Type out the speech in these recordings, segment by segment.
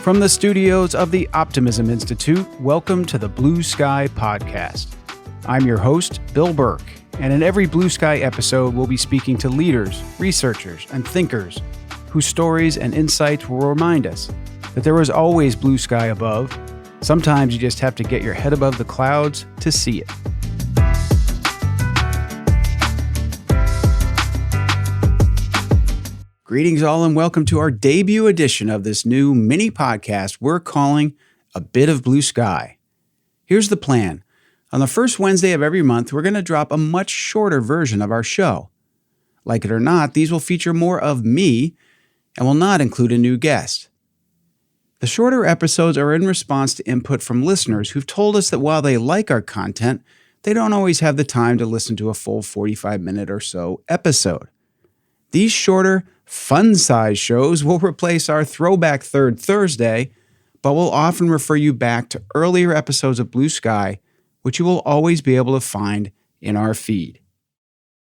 From the studios of the Optimism Institute, welcome to the Blue Sky Podcast. I'm your host, Bill Burke, and in every Blue Sky episode, we'll be speaking to leaders, researchers, and thinkers whose stories and insights will remind us that there is always blue sky above. Sometimes you just have to get your head above the clouds to see it. Greetings all and welcome to our debut edition of this new mini podcast we're calling A Bit of Blue Sky. Here's the plan. On the first Wednesday of every month, we're going to drop a much shorter version of our show. Like it or not, these will feature more of me and will not include a new guest. The shorter episodes are in response to input from listeners who've told us that while they like our content, they don't always have the time to listen to a full 45-minute or so episode. These shorter, fun-size shows will replace our throwback Third Thursday, but will often refer you back to earlier episodes of Blue Sky, which you will always be able to find in our feed.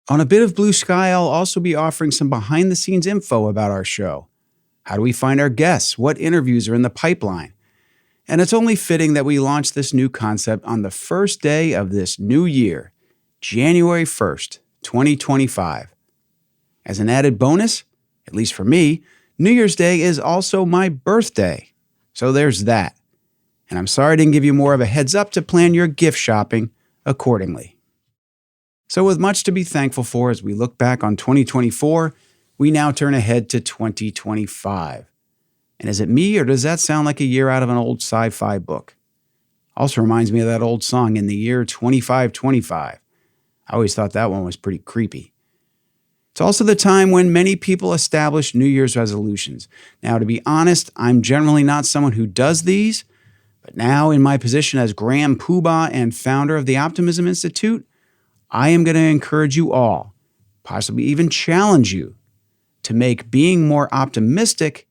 On A Bit of Blue Sky, I'll also be offering some behind-the-scenes info about our show. How do we find our guests? What interviews are in the pipeline? And it's only fitting that we launch this new concept on the first day of this new year, January 1st, 2025. As an added bonus, at least for me, New Year's Day is also my birthday. So there's that. And I'm sorry I didn't give you more of a heads up to plan your gift shopping accordingly. So with much to be thankful for as we look back on 2024, we now turn ahead to 2025. And is it me or does that sound like a year out of an old sci-fi book? Also reminds me of that old song, In the Year 2525. I always thought that one was pretty creepy. It's also the time when many people establish New Year's resolutions. Now, to be honest, I'm generally not someone who does these, but now in my position as Grand Poobah and founder of the Optimism Institute, I am going to encourage you all, possibly even challenge you, to make being more optimistic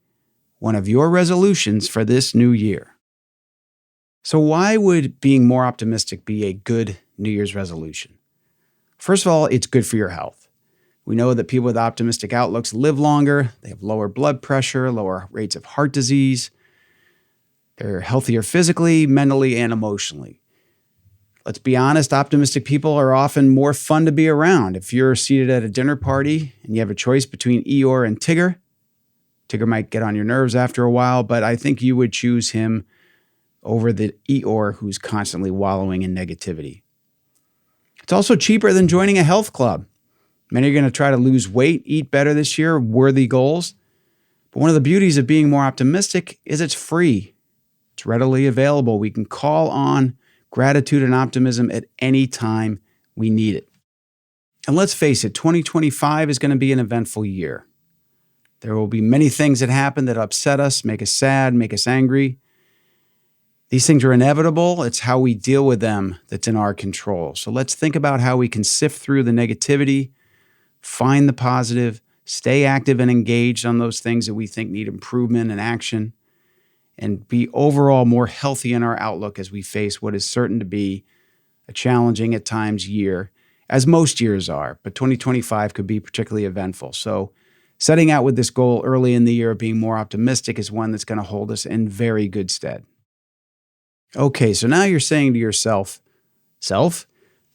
one of your resolutions for this new year. So why would being more optimistic be a good New Year's resolution? First of all, it's good for your health. We know that people with optimistic outlooks live longer, they have lower blood pressure, lower rates of heart disease, they're healthier physically, mentally, and emotionally. Let's be honest, optimistic people are often more fun to be around. If you're seated at a dinner party and you have a choice between Eeyore and Tigger, Tigger might get on your nerves after a while, but I think you would choose him over the Eeyore who's constantly wallowing in negativity. It's also cheaper than joining a health club. Many are going to try to lose weight, eat better this year, worthy goals. But one of the beauties of being more optimistic is it's free. It's readily available. We can call on gratitude and optimism at any time we need it. And let's face it, 2025 is going to be an eventful year. There will be many things that happen that upset us, make us sad, make us angry. These things are inevitable. It's how we deal with them that's in our control. So let's think about how we can sift through the negativity, find the positive, stay active and engaged on those things that we think need improvement and action, and be overall more healthy in our outlook as we face what is certain to be a challenging at times year, as most years are, but 2025 could be particularly eventful. So setting out with this goal early in the year of being more optimistic is one that's going to hold us in very good stead. Okay, so now you're saying to yourself,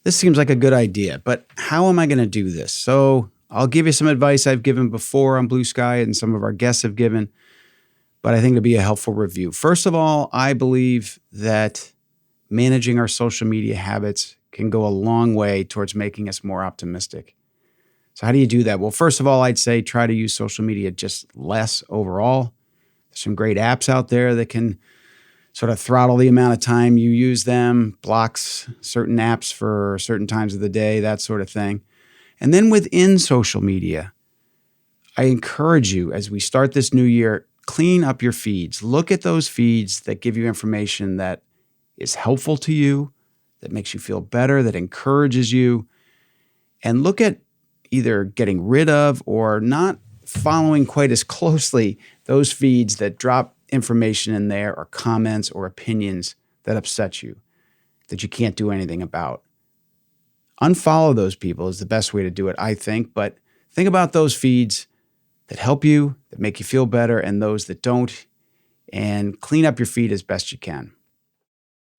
this seems like a good idea, but how am I going to do this? So I'll give you some advice I've given before on Blue Sky and some of our guests have given, but I think it'll be a helpful review. First of all, I believe that managing our social media habits can go a long way towards making us more optimistic. So how do you do that? Well, first of all, I'd say try to use social media just less overall. There's some great apps out there that can sort of throttle the amount of time you use them, blocks certain apps for certain times of the day, that sort of thing. And then within social media, I encourage you as we start this new year, clean up your feeds. Look at those feeds that give you information that is helpful to you, that makes you feel better, that encourages you, and look at either getting rid of or not following quite as closely those feeds that drop information in there or comments or opinions that upset you, that you can't do anything about. Unfollow those people is the best way to do it, I think, but think about those feeds that help you, that make you feel better, and those that don't, and clean up your feed as best you can.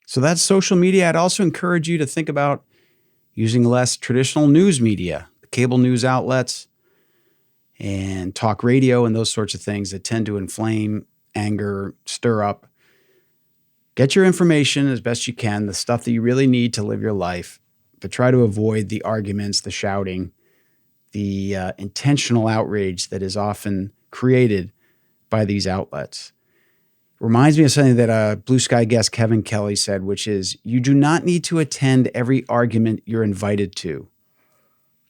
So that's social media. I'd also encourage you to think about using less traditional news media, cable news outlets, and talk radio and those sorts of things that tend to inflame, anger, stir up. Get your information as best you can, the stuff that you really need to live your life, but try to avoid the arguments, the shouting, the intentional outrage that is often created by these outlets. Reminds me of something that Blue Sky guest Kevin Kelly said, which is, you do not need to attend every argument you're invited to.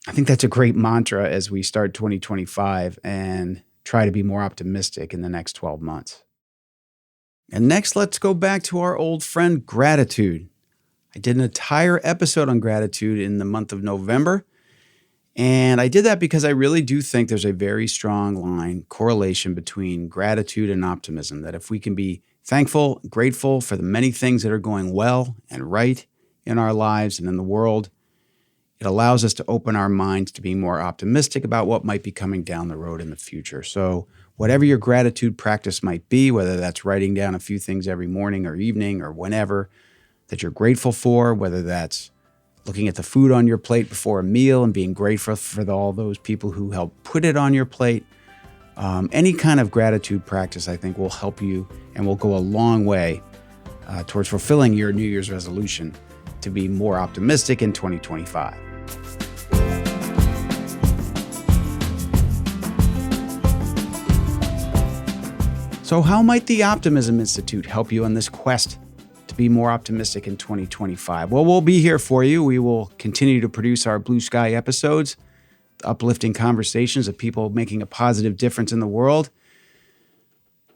I think that's a great mantra as we start 2025 and try to be more optimistic in the next 12 months. And next, let's go back to our old friend, gratitude. I did an entire episode on gratitude in the month of November. And I did that because I really do think there's a very strong correlation between gratitude and optimism, that if we can be thankful, grateful for the many things that are going well and right in our lives and in the world, it allows us to open our minds to being more optimistic about what might be coming down the road in the future. So whatever your gratitude practice might be, whether that's writing down a few things every morning or evening or whenever that you're grateful for, whether that's looking at the food on your plate before a meal and being grateful for all those people who helped put it on your plate. Any kind of gratitude practice, I think, will help you and will go a long way towards fulfilling your New Year's resolution to be more optimistic in 2025. So how might the Optimism Institute help you on this quest to be more optimistic in 2025? Well, we'll be here for you. We will continue to produce our Blue Sky episodes, uplifting conversations of people making a positive difference in the world,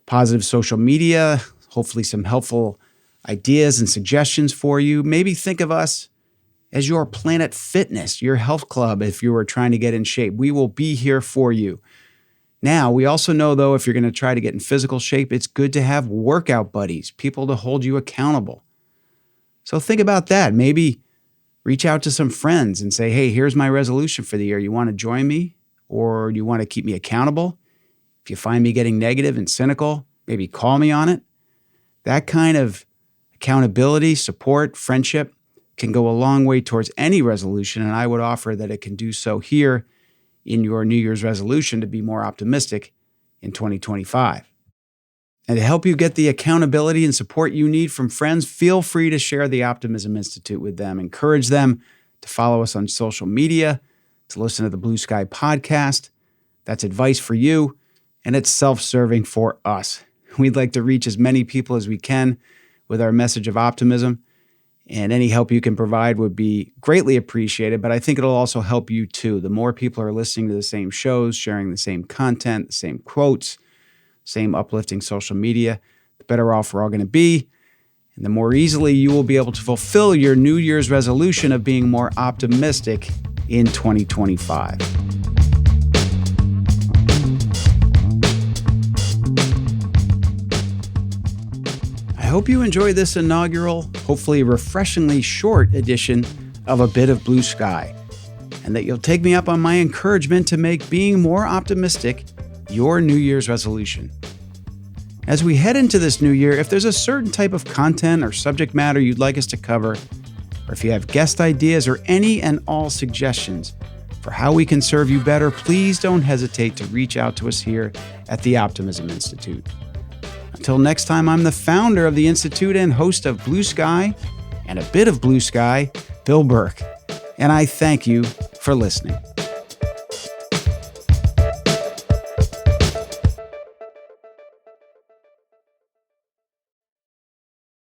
positive social media, hopefully some helpful ideas and suggestions for you. Maybe think of us as your Planet Fitness, your health club if you were trying to get in shape. We will be here for you. Now, we also know, though, if you're going to try to get in physical shape, it's good to have workout buddies, people to hold you accountable. So think about that. Maybe reach out to some friends and say, hey, here's my resolution for the year. You want to join me, or you want to keep me accountable? If you find me getting negative and cynical, maybe call me on it. That kind of accountability, support, friendship can go a long way towards any resolution, and I would offer that it can do so here in your New Year's resolution to be more optimistic in 2025. And to help you get the accountability and support you need from friends, feel free to share the Optimism Institute with them. Encourage them to follow us on social media, to listen to the Blue Sky podcast. That's advice for you, and it's self-serving for us. We'd like to reach as many people as we can with our message of optimism, and any help you can provide would be greatly appreciated, but I think it'll also help you too. The more people are listening to the same shows, sharing the same content, the same quotes, same uplifting social media, the better off we're all going to be, and the more easily you will be able to fulfill your New Year's resolution of being more optimistic in 2025. I hope you enjoyed this inaugural, hopefully refreshingly short edition of A Bit of Blue Sky, and that you'll take me up on my encouragement to make being more optimistic your New Year's resolution. As we head into this new year, if there's a certain type of content or subject matter you'd like us to cover, or if you have guest ideas or any and all suggestions for how we can serve you better, please don't hesitate to reach out to us here at the Optimism Institute. Until next time, I'm the founder of the Institute and host of Blue Sky and A Bit of Blue Sky, Bill Burke, and I thank you for listening.